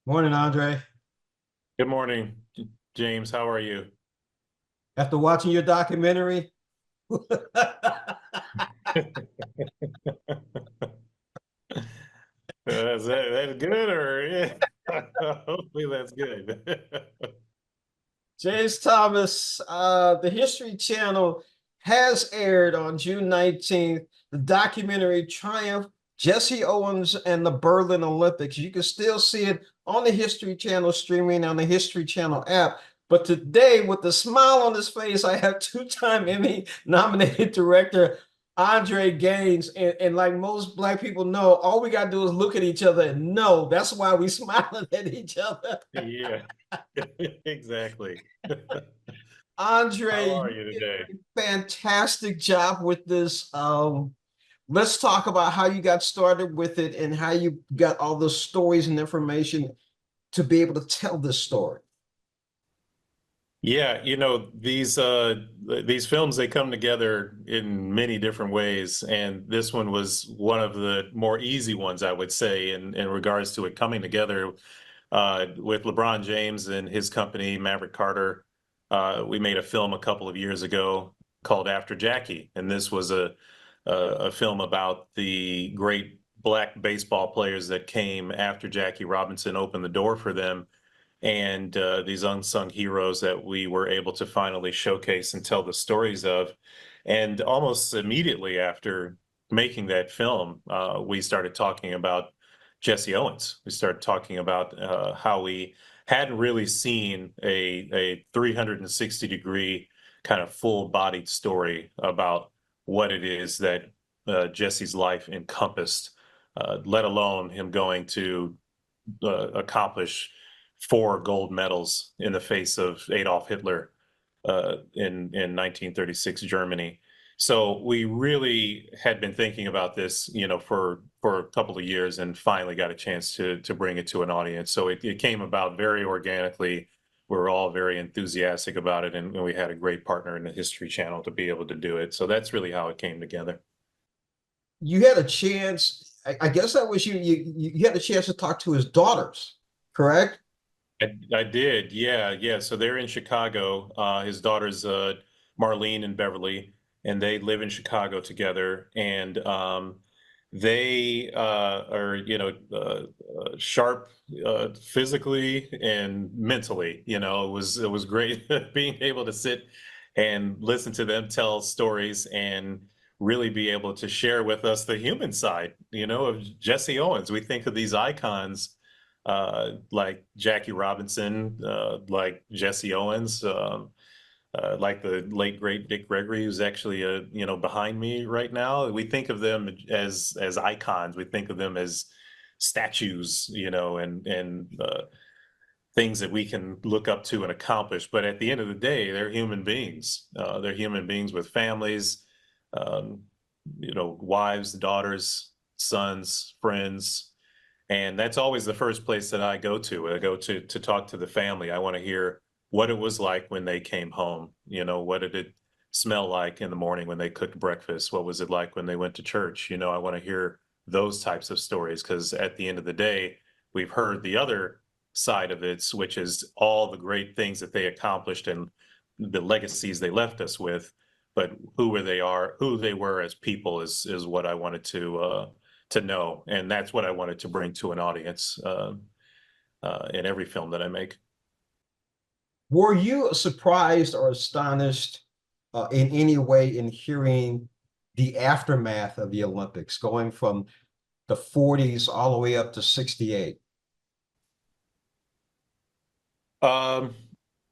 Morning, Andre. Good morning, James. How are you? After watching your documentary, Is that good or yeah? Hopefully that's good. James Thomas, the History Channel has aired on June 19th the documentary Triumph, Jesse Owens and the Berlin Olympics. You can still see it on the History Channel streaming on the History Channel app. But today, with a smile on his face, I have two-time Emmy nominated director Andre Gaines. And like most Black people know, all we got to do is look at each other and know that's why we smiling at each other. Yeah, exactly. How Andre, are you you did today? a fantastic job with this. Let's talk about how you got started with it and how you got all the stories and information to be able to tell this story. Yeah, these films they come together in many different ways, and this one was one of the more easy ones, I would say, in regards to it coming together with LeBron James and his company, Maverick Carter. We made a film a couple of years ago called After Jackie, and this was a film about the great black baseball players that came after Jackie Robinson opened the door for them, and these unsung heroes that we were able to finally showcase and tell the stories of. And almost immediately after making that film, we started talking about Jesse Owens. We started talking about how we hadn't really seen a 360-degree kind of full-bodied story about what it is that Jesse's life encompassed, let alone him going to accomplish four gold medals in the face of Adolf Hitler in 1936 Germany. So we really had been thinking about this, for a couple of years, and finally got a chance to bring it to an audience. So it came about very organically. We were all very enthusiastic about it, and we had a great partner in the History Channel to be able to do it. So that's really how it came together. You had a chance, I guess that was you had a chance to talk to his daughters, correct? I did, yeah, yeah. So they're in Chicago. His daughters, Marlene and Beverly, and they live in Chicago together. And they are, sharp physically and mentally. It was great being able to sit and listen to them tell stories and really be able to share with us the human side, of Jesse Owens. We think of these icons like Jackie Robinson, like Jesse Owens, like the late great Dick Gregory, who's actually behind me right now. We think of them as icons. We think of them as statues, and things that we can look up to and accomplish. But at the end of the day, they're human beings. They're human beings with families, um, wives, daughters, sons, friends, and that's always the first place that I go to. I go to talk to the family. I want to hear what it was like when they came home. What did it smell like in the morning when they cooked breakfast? What was it like when they went to church? I want to hear those types of stories, because at the end of the day, we've heard the other side of it, which is all the great things that they accomplished and the legacies they left us with. But who they were as people is what I wanted to know, and that's what I wanted to bring to an audience in every film that I make. Were you surprised or astonished in any way in hearing the aftermath of the Olympics, going from the 40s all the way up to 68? Um,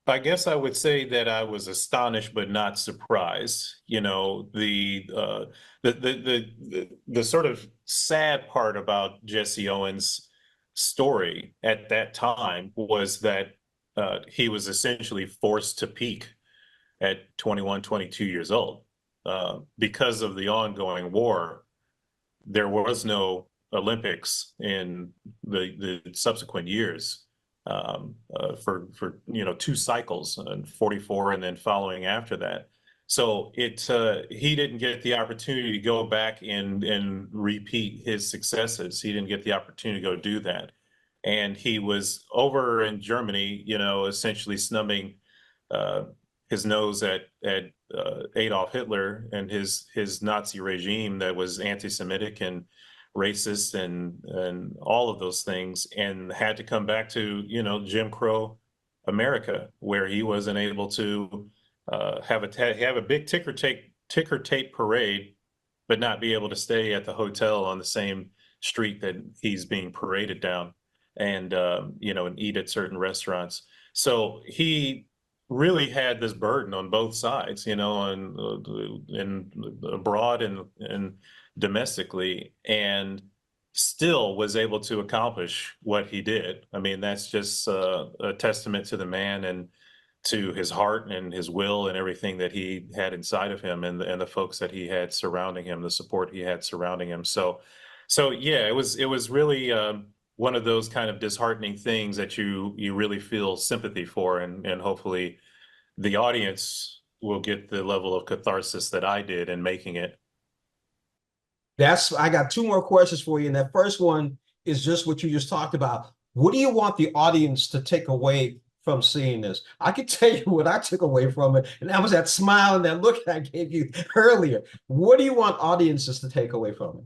I guess I would say that I was astonished but not surprised. The sort of sad part about Jesse Owens' story at that time was that he was essentially forced to peak at 21, 22 years old. Because of the ongoing war, there was no Olympics in the subsequent years, for two cycles, and 44 and then following after that. So he didn't get the opportunity to go back and repeat his successes. He didn't get the opportunity to go do that. and he was over in Germany, essentially snubbing uh, his nose at Adolf Hitler and his Nazi regime that was anti-Semitic and racist and all of those things, and had to come back to Jim Crow America, where he wasn't able to have a big ticker tape parade, but not be able to stay at the hotel on the same street that he's being paraded down, and and eat at certain restaurants. So he really had this burden on both sides, and abroad and domestically, and still was able to accomplish what he did. I mean, that's just a testament to the man and to his heart and his will and everything that he had inside of him, and the folks that he had surrounding him, the support he had surrounding him. So yeah, it was really one of those kind of disheartening things that you really feel sympathy for, and hopefully the audience will get the level of catharsis that I did in making it. I got two more questions for you. And that first one is just what you just talked about. What do you want the audience to take away from seeing this? I can tell you what I took away from it, and that was that smile and that look I gave you earlier. What do you want audiences to take away from it?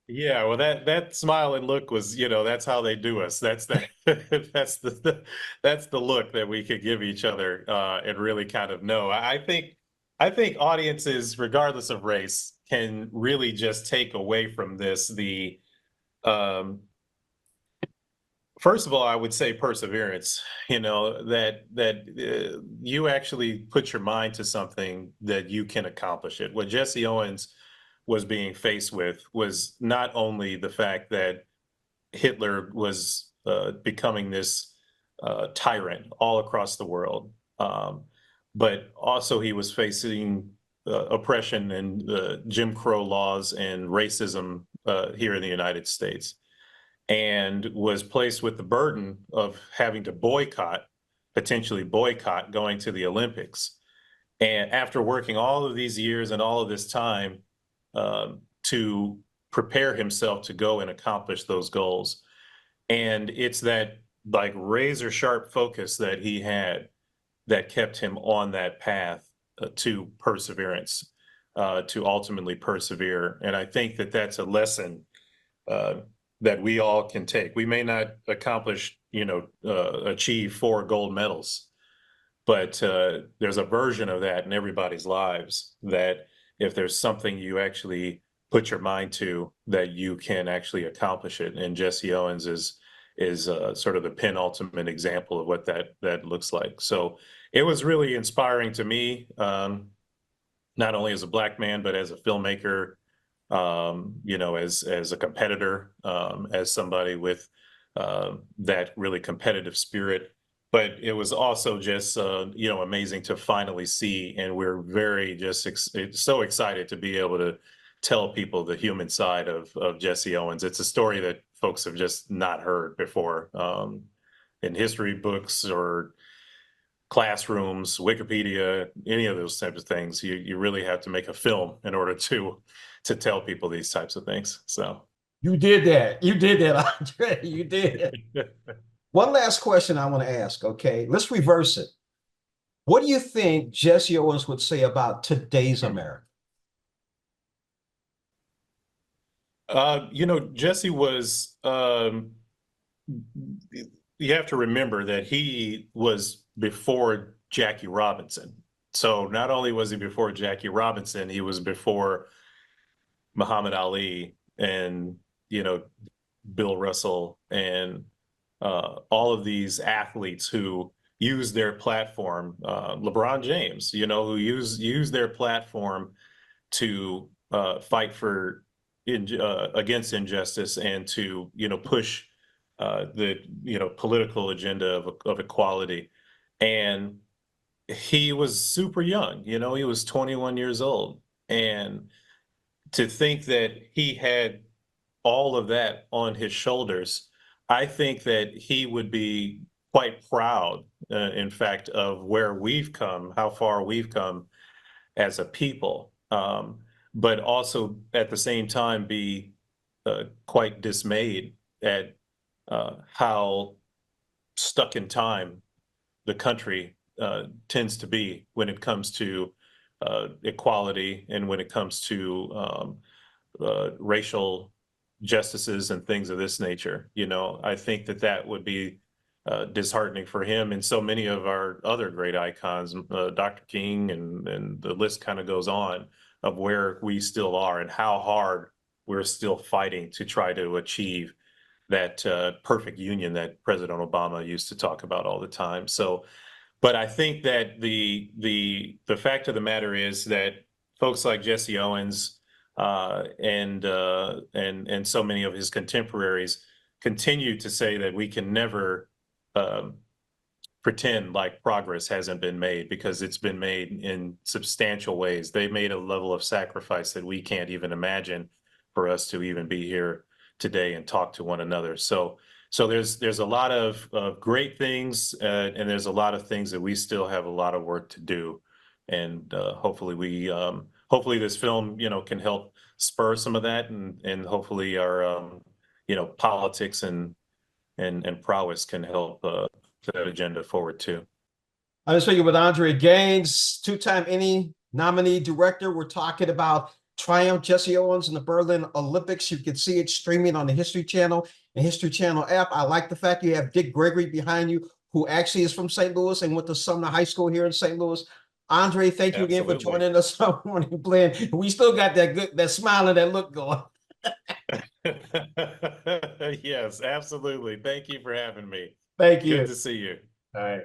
Yeah, well, that smile and look was, that's how they do us. That's the that's the look that we could give each other, and really kind of know. I think audiences, regardless of race, can really just take away from this the um, first of all, I would say perseverance. That you actually put your mind to something that you can accomplish it. What Jesse Owens was being faced with was not only the fact that Hitler was becoming this tyrant all across the world, but also he was facing oppression and Jim Crow laws and racism here in the United States, and was placed with the burden of having to potentially boycott going to the Olympics. And after working all of these years and all of this time to prepare himself to go and accomplish those goals. And it's that like razor sharp focus that he had that kept him on that path to perseverance, to ultimately persevere. And I think that that's a lesson uh, that we all can take. We may not achieve 4 gold medals, but there's a version of that in everybody's lives, that if there's something you actually put your mind to, that you can actually accomplish it. And Jesse Owens is sort of the penultimate example of what that looks like. So it was really inspiring to me, not only as a Black man, but as a filmmaker, as a competitor, as somebody with that really competitive spirit. But it was also just amazing to finally see, and we're very so excited to be able to tell people the human side of Jesse Owens. It's a story that folks have just not heard before, in history books or classrooms, Wikipedia, any of those types of things. You really have to make a film in order to tell people these types of things. So You did that. You did that, Andre. You did. One last question I want to ask. Okay, let's reverse it. What do you think Jesse Owens would say about today's America? Jesse was, you have to remember that he was before Jackie Robinson. So not only was he before Jackie Robinson, he was before Muhammad Ali and, you know, Bill Russell and all of these athletes who use their platform, LeBron James, who use their platform to fight against injustice, and to push the political agenda of equality. And he was super young. He was 21 years old, and to think that he had all of that on his shoulders, I think that he would be quite proud, in fact, of where we've come, how far we've come as a people, but also at the same time be quite dismayed at how stuck in time the country tends to be when it comes to equality and when it comes to racial justices and things of this nature. You know, I think that that would be disheartening for him and so many of our other great icons, Dr. King, and the list kind of goes on of where we still are and how hard we're still fighting to try to achieve that perfect union that President Obama used to talk about all the time. So, but I think that the fact of the matter is that folks like Jesse Owens and so many of his contemporaries continue to say that we can never um, pretend like progress hasn't been made, because it's been made in substantial ways. They made a level of sacrifice that we can't even imagine for us to even be here today and talk to one another. So there's a lot of great things, and there's a lot of things that we still have a lot of work to do. And hopefully this film, you know, can help spur some of that, and hopefully our you know, politics and prowess can help that agenda forward too. I'm speaking with Andre Gaines, two-time Emmy nominee director. We're talking about Triumph, Jesse Owens, and the Berlin Olympics. You can see it streaming on the History Channel and History Channel app. I like the fact you have Dick Gregory behind you, who actually is from St. Louis and went to Sumner High School here in St. Louis. Andre, thank you again for joining us on Morning Blend. We still got that smile and that look going. Yes, absolutely. Thank you for having me. Thank you. Good to see you. All right.